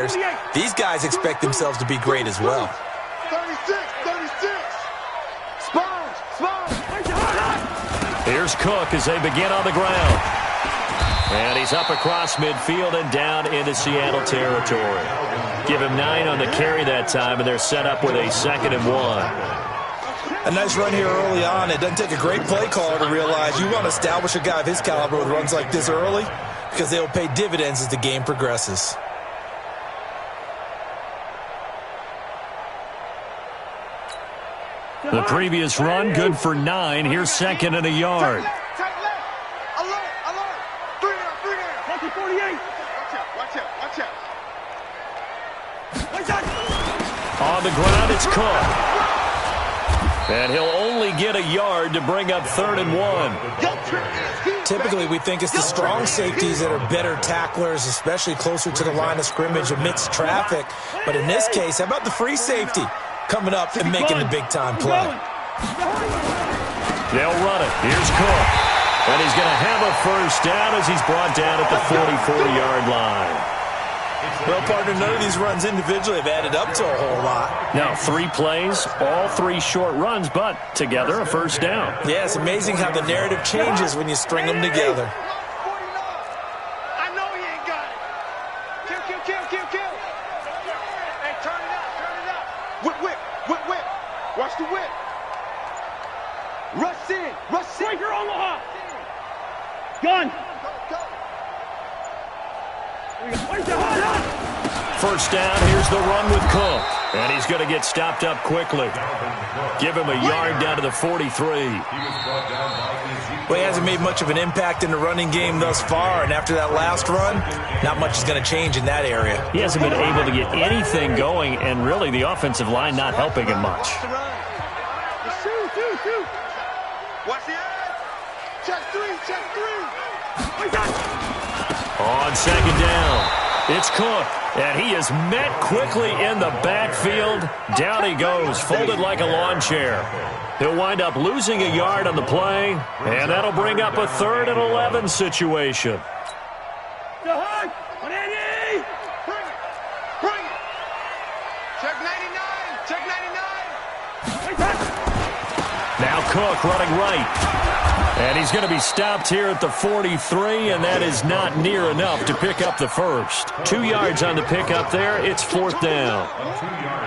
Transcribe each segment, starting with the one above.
players, these guys expect themselves to be great as well. 36. Sponge. Here's Cook as they begin on the ground. And he's up across midfield and down into Seattle territory. Give him 9 on the carry that time, and they're set up with a 2nd and 1. A nice run here early on. It doesn't take a great play caller to realize you want to establish a guy of his caliber with runs like this early because they will pay dividends as the game progresses. The previous run, good for 9. Here's 2nd and a yard. Tight left. Alert. 3 down. 48. Watch out. On the ground, it's Cook. And he'll only get a yard to bring up 3rd and 1. Typically, we think it's the strong safeties that are better tacklers, especially closer to the line of scrimmage amidst traffic. But in this case, how about the free safety coming up and making the big-time play? They'll run it. Here's Cook. And he's going to have a first down as he's brought down at the 44-yard line. Well, partner, none of these runs individually have added up to a whole lot. Now, 3 plays, all 3 short runs, but together a first down. Yeah, it's amazing how the narrative changes when you string them together. I know he ain't got it. Kill. Hey, turn it out. Whip. Watch the whip. Rush in. Breaker Omaha. Gun. Go. First down, here's the run with Cook. And he's going to get stopped up quickly. Give him a yard down to the 43. Well, he hasn't made much of an impact in the running game thus far, and after that last run, not much is going to change in that area. He hasn't been able to get anything going, and really the offensive line not helping him much. Watch the edge. Check three. On 2nd down, it's Cook, and he is met quickly in the backfield. Down he goes, folded like a lawn chair. He'll wind up losing a yard on the play, and that'll bring up a 3rd and 11 situation. Bring it. Check 99. Now Cook running right. And he's going to be stopped here at the 43, and that is not near enough to pick up the first. 2 yards on the pickup there. It's 4th down.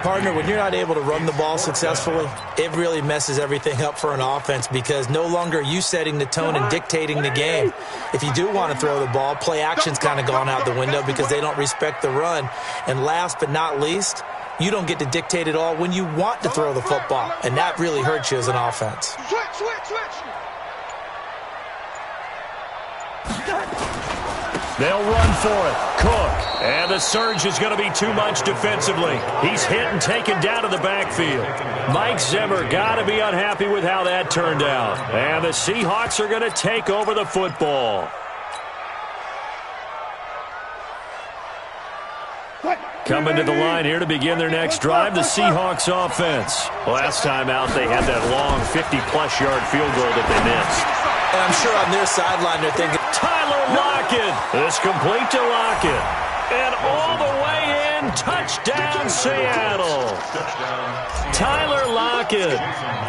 Partner, when you're not able to run the ball successfully, it really messes everything up for an offense because no longer are you setting the tone and dictating the game. If you do want to throw the ball, play action's kind of gone out the window because they don't respect the run. And last but not least, you don't get to dictate it all when you want to throw the football, and that really hurts you as an offense. Switch. They'll run for it. Cook. And the surge is going to be too much defensively. He's hit and taken down to the backfield. Mike Zimmer got to be unhappy with how that turned out. And the Seahawks are going to take over the football. Coming to the line here to begin their next drive, the Seahawks offense. Last time out, they had that long 50-plus yard field goal that they missed. And I'm sure on their sideline they're thinking, Tyler Lockett. It's complete to Lockett. And all the way in, touchdown Seattle. Tyler Lockett,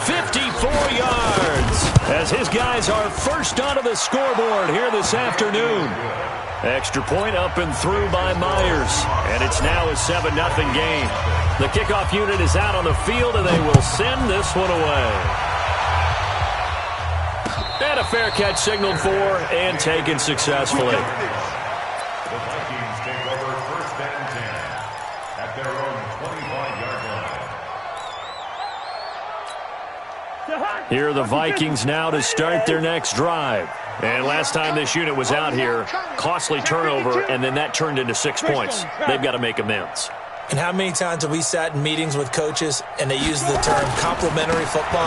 54 yards, as his guys are first onto the scoreboard here this afternoon. Extra point up and through by Myers. And it's now a 7-0 game. The kickoff unit is out on the field, and they will send this one away. And a fair catch signaled for and taken successfully. The Vikings take over 1st and 10 at their own 25-yard line. Here are the Vikings now to start their next drive. And last time this unit was out here, costly turnover, and then that turned into 6 points. They've got to make amends. and how many times have we sat in meetings with coaches and they use the term complementary football?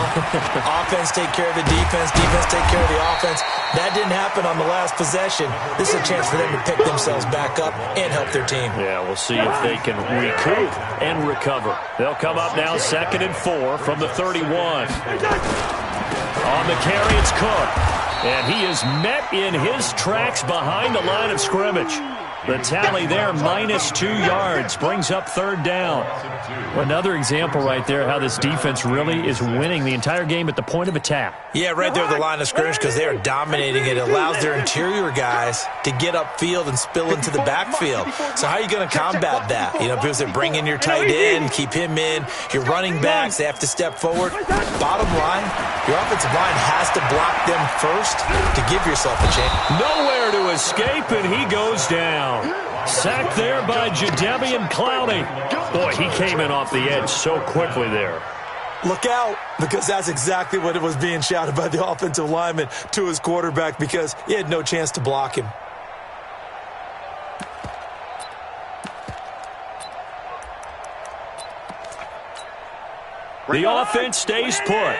Offense take care of the defense, defense take care of the offense. That didn't happen on the last possession. This is a chance for them to pick themselves back up and help their team. Yeah, we'll see if they can recoup and recover. They'll come up now 2nd and 4 from the 31. On the carry, it's Cook. And he is met in his tracks behind the line of scrimmage. The tally there, -2 yards, brings up 3rd down. Another example right there how this defense really is winning the entire game at the point of attack. Yeah, right there at the line of scrimmage because they are dominating it. It allows their interior guys to get upfield and spill into the backfield. So how are you going to combat that? You know, people say bring in your tight end, keep him in. Your running backs, they have to step forward. Bottom line, your offensive line has to block them first to give yourself a chance. Nowhere to escape, and he goes down. Sacked there by Jadeveon Clowney. Boy, he came in off the edge so quickly there. Look out, because that's exactly what it was being shouted by the offensive lineman to his quarterback because he had no chance to block him. The offense stays put.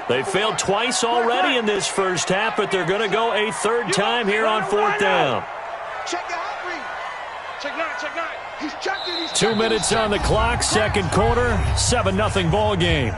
They failed twice already in this first half, but they're going to go a 3rd time here on 4th down. Check the out read. Check 9, check 9. He's checked it. 2 minutes on the clock, 2nd quarter, 7-0 ball game.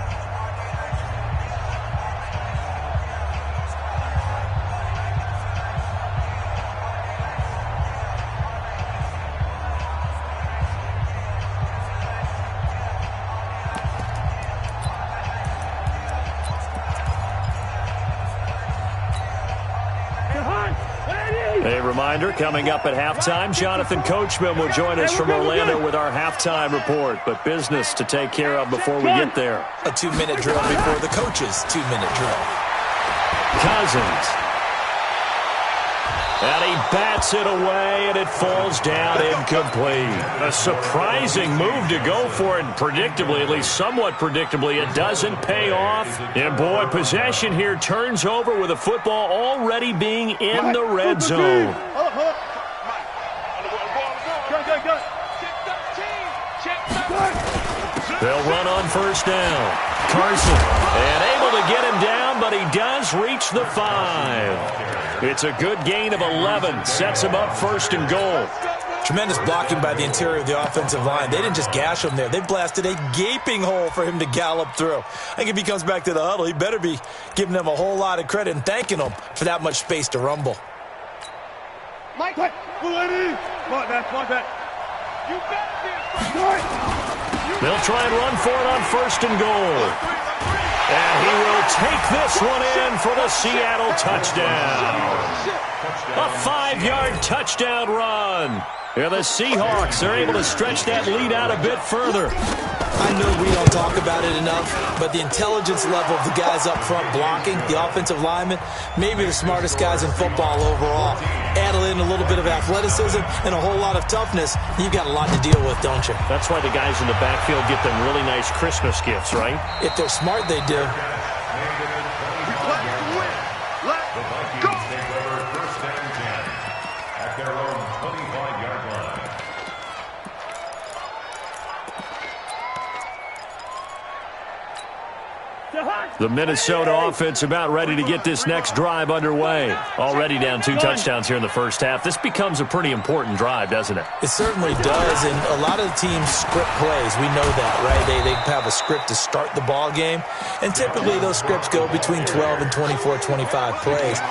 A reminder, coming up at halftime, Jonathan Coachman will join us from Orlando with our halftime report, but business to take care of before we get there. A 2-minute drill before the coach's 2-minute drill. Cousins. And he bats it away, and it falls down incomplete. A surprising move to go for it, and predictably, at least somewhat predictably, it doesn't pay off. And boy, possession here turns over with the football already being in the red zone. They'll run on 1st down. Carson, and able to get him down, but he does reach the 5. It's a good gain of 11. Sets him up 1st and goal. Tremendous blocking by the interior of the offensive line. They didn't just gash him there. They blasted a gaping hole for him to gallop through. I think if he comes back to the huddle, he better be giving them a whole lot of credit and thanking them for that much space to rumble. Mike, come on, that. You better be They'll try and run for it on 1st and goal. And he will take this one in for the Seattle touchdown. A 5-yard touchdown run. And the Seahawks are able to stretch that lead out a bit further. I know we don't talk about it enough, but the intelligence level of the guys up front blocking, the offensive linemen, maybe the smartest guys in football overall. Add in a little bit of athleticism and a whole lot of toughness, you've got a lot to deal with, don't you? That's why the guys in the backfield get them really nice Christmas gifts, right? If they're smart, they do. The Minnesota offense about ready to get this next drive underway. Already down 2 touchdowns here in the first half. This becomes a pretty important drive, doesn't it? It certainly does, and a lot of the teams script plays. We know that, right? They have a script to start the ball game, and typically those scripts go between 12 and 24, 25 plays.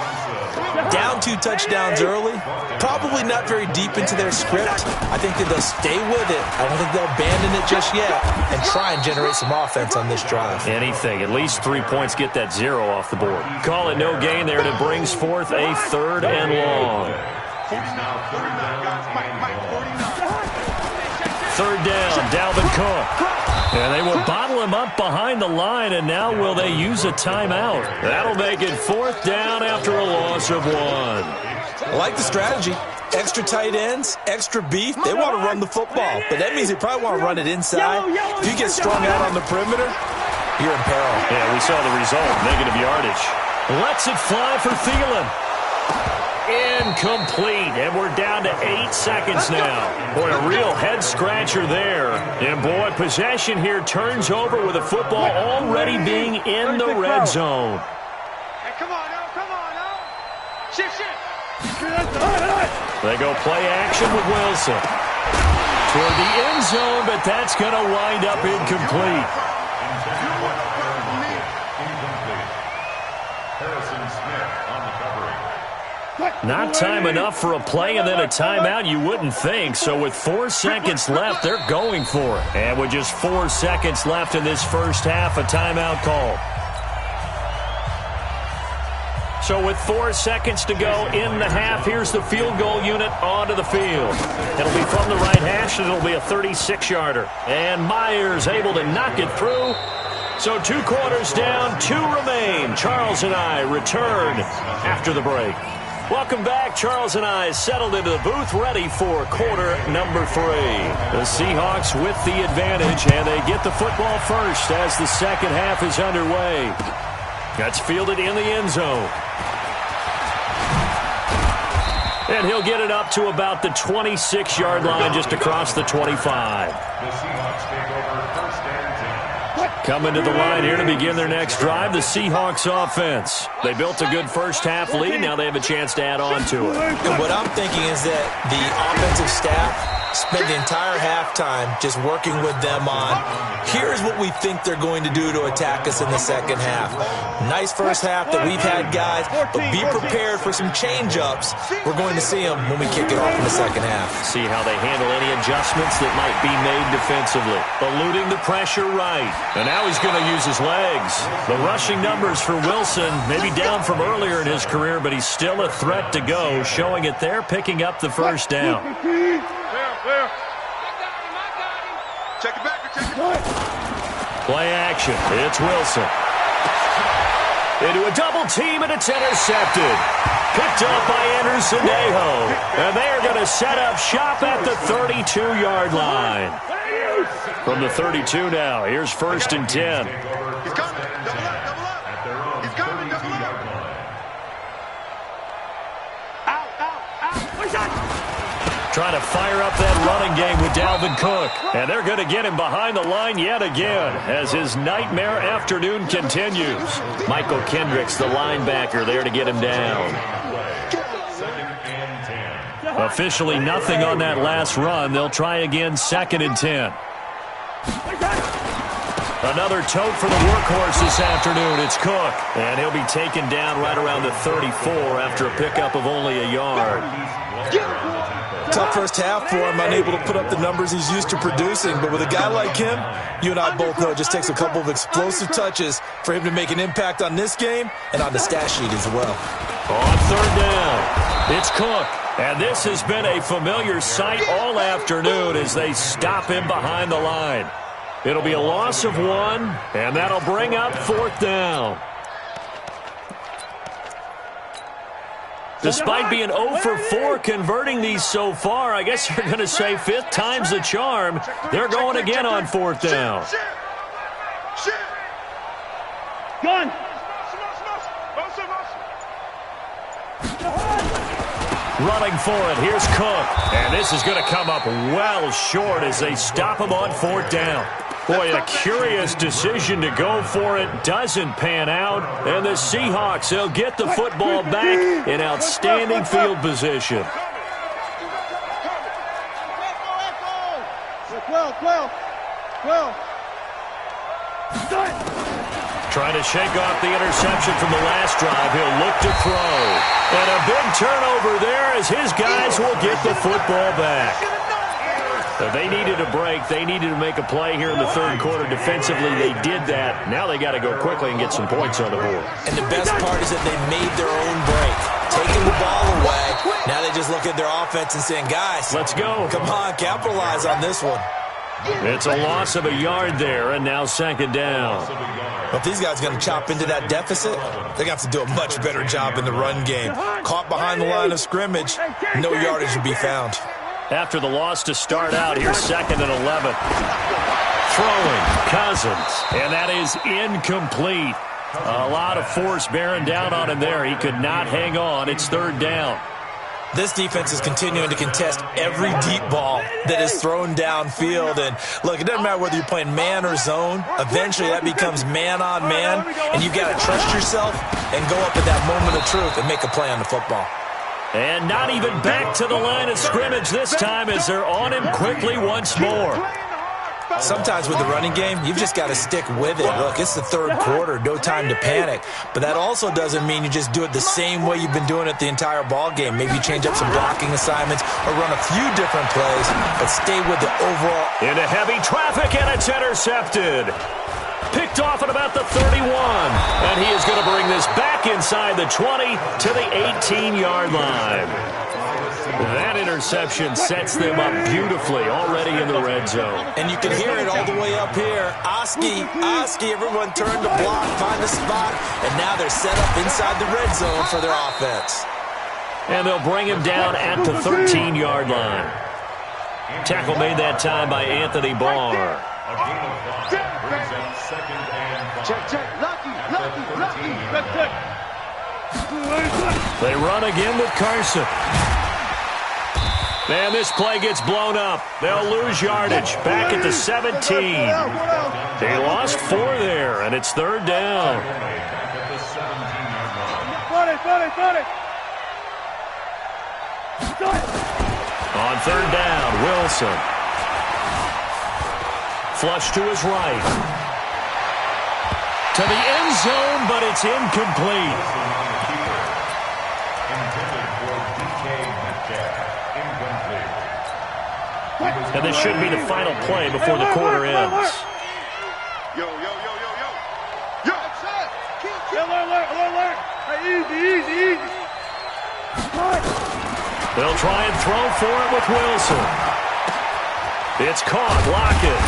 Down 2 touchdowns early, probably not very deep into their script. I think that they'll stay with it. I don't think they'll abandon it just yet and try and generate some offense on this drive. Anything, at least 3 points, get that 0 off the board. Call it no gain there, and it brings forth a 3rd and long. 3rd down, Dalvin Cook. And they will bottle him up behind the line, and now will they use a timeout? That'll make it 4th down after a loss of 1. I like the strategy. Extra tight ends, extra beef. They want to run the football, but that means they probably want to run it inside. If you get strung out on the perimeter, you're in peril. Yeah, we saw the result, negative yardage. Lets it fly for Thielen. Incomplete, and we're down to 8 seconds now. Boy, a real head-scratcher there. And, boy, possession here turns over with the football already being in the red zone. Hey, come on now. Shift. They go play action with Wilson. Toward the end zone, but that's going to wind up incomplete. Not time enough for a play and then a timeout, you wouldn't think. So with 4 seconds left, they're going for it. And with just 4 seconds left in this first half, a timeout call. So with 4 seconds to go in the half, here's the field goal unit onto the field. It'll be from the right hash, and it'll be a 36-yarder. And Myers able to knock it through. So 2 quarters down, 2 remain. Charles and I return after the break. Welcome back. Charles and I settled into the booth, ready for quarter number 3. The Seahawks with the advantage, and they get the football first as the second half is underway. That's fielded in the end zone. And he'll get it up to about the 26-yard line, just across the 25. The Seahawks take over first and 10. Coming to the line here to begin their next drive, the Seahawks offense. They built a good first half lead. Now they have a chance to add on to it. And what I'm thinking is that the offensive staff spent the entire halftime just working with them on, here's what we think they're going to do to attack us in the second half. Nice first half that we've had, guys, but be prepared for some change-ups. We're going to see them when we kick it off in the second half. See how they handle any adjustments that might be made defensively. Eluding the pressure right. And now he's going to use his legs. The rushing numbers for Wilson, maybe down from earlier in his career, but he's still a threat to go, showing it there, picking up the first down. Clear. Check it back. Check it back. Play action. It's Wilson. Into a double team, and it's intercepted. Picked up by Anderson Aho. And they are going to set up shop at the 32-yard line. From the 32 now, here's first and 10. He's coming. Double up. He's coming. Double up. Out. Trying to fire up that running game with Dalvin Cook. And they're going to get him behind the line yet again as his nightmare afternoon continues. Michael Kendricks, the linebacker, there to get him down. Officially nothing on that last run. They'll try again, second and 10. Another tote for the workhorse this afternoon. It's Cook. And he'll be taken down right around the 34 after a pickup of only a yard. Tough first half for him, unable to put up the numbers he's used to producing. But with a guy like him, you and I both know it just takes a couple of explosive touches for him to make an impact on this game and on the stat sheet as well. On third down, it's Cook. And this has been a familiar sight all afternoon as they stop him behind the line. It'll be a loss of 1, and that'll bring up fourth down. Despite being 0 for 4 converting these so far, I guess you're going to say 5th time's the charm. They're going again on fourth down. Gun. Running for it, here's Cook. And this is going to come up well short as they stop him on fourth down. Boy, a curious decision to go for it. Doesn't pan out. And the Seahawks, they'll get the football back in outstanding field position. Trying to shake off the interception from the last drive. He'll look to throw. And a big turnover there as his guys will get the football back. They needed a break. They needed to make a play here in the third quarter. Defensively, they did that. Now they got to go quickly and get some points on the board. And the best part is that they made their own break. Taking the ball away. Now they just look at their offense and saying, guys, let's go. Come on, capitalize on this one. It's a loss of a yard there, and now second down. But if these guys are going to chop into that deficit, they're going to have to do a much better job in the run game. Caught behind the line of scrimmage, no yardage to be found. After the loss to start out, here's second and 11. Throwing, Cousins, and that is incomplete. A lot of force bearing down on him there. He could not hang on. It's third down. This defense is continuing to contest every deep ball that is thrown downfield. And, look, it doesn't matter whether you're playing man or zone. Eventually that becomes man on man, and you've got to trust yourself and go up at that moment of truth and make a play on the football. And not even back to the line of scrimmage this time as they're on him quickly once more. Sometimes with the running game, you've just got to stick with it. Look, it's the third quarter, no time to panic. But that also doesn't mean you just do it the same way you've been doing it the entire ball game. Maybe change up some blocking assignments or run a few different plays, but stay with the overall. Into heavy traffic, and it's intercepted. Picked off at about the 31. And he is going to bring this back inside the 20 to the 18-yard line. That interception sets them up beautifully already in the red zone. And you can hear it all the way up here. Oski, everyone turn to block, find the spot, and now they're set up inside the red zone for their offense. And they'll bring him down at the 13-yard line. Tackle made that time by Anthony Barr. A gain of 5 brings up 2nd and 5. Check. Lucky. They run again with Carson. And this play gets blown up. They'll lose yardage. Back at the 17. They lost 4 there, and it's 3rd down. Back at the 17-yard line. On 3rd down, Wilson. Flush to his right. To the end zone, but it's incomplete. Intended for DK Metcalf. Incomplete. And this should be the final play before the quarter ends. Yo. Alert. Easy. They'll try and throw for it with Wilson. It's caught. Lockett.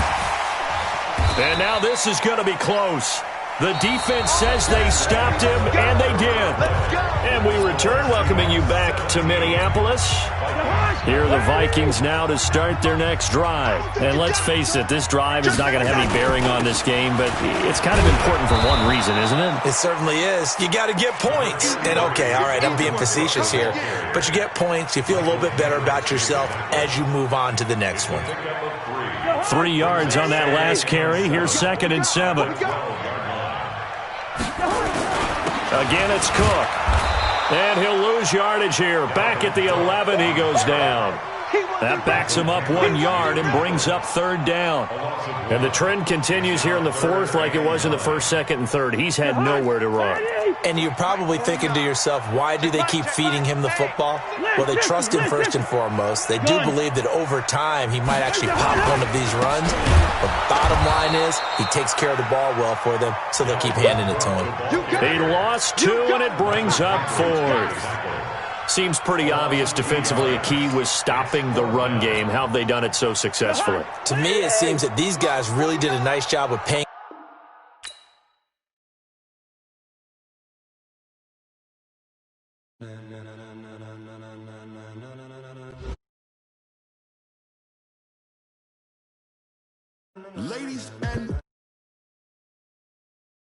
And now this is going to be close. The defense says they stopped him, and they did. And we return, welcoming you back to Minneapolis. Here are the Vikings now to start their next drive. And let's face it, this drive is not going to have any bearing on this game, but it's kind of important for one reason, isn't it? It certainly is. You got to get points. And okay, all right, I'm being facetious here. But you get points, you feel a little bit better about yourself as you move on to the next one. 3 yards on that last carry. Here's 2nd and 7. Again, it's Cook. And he'll lose yardage here. Back at the 11, he goes down. That backs him up 1 yard and brings up 3rd down. And the trend continues here in the 4th like it was in the 1st, 2nd, and 3rd. He's had nowhere to run. And you're probably thinking to yourself, why do they keep feeding him the football? Well, they trust him first and foremost. They do believe that over time he might actually pop one of these runs. But bottom line is he takes care of the ball well for them, so they'll keep handing it to him. He lost 2, and it brings up 4th. Seems pretty obvious defensively a key was stopping the run game. How have they done it so successfully? To me, it seems that these guys really did a nice job of paying. Ladies and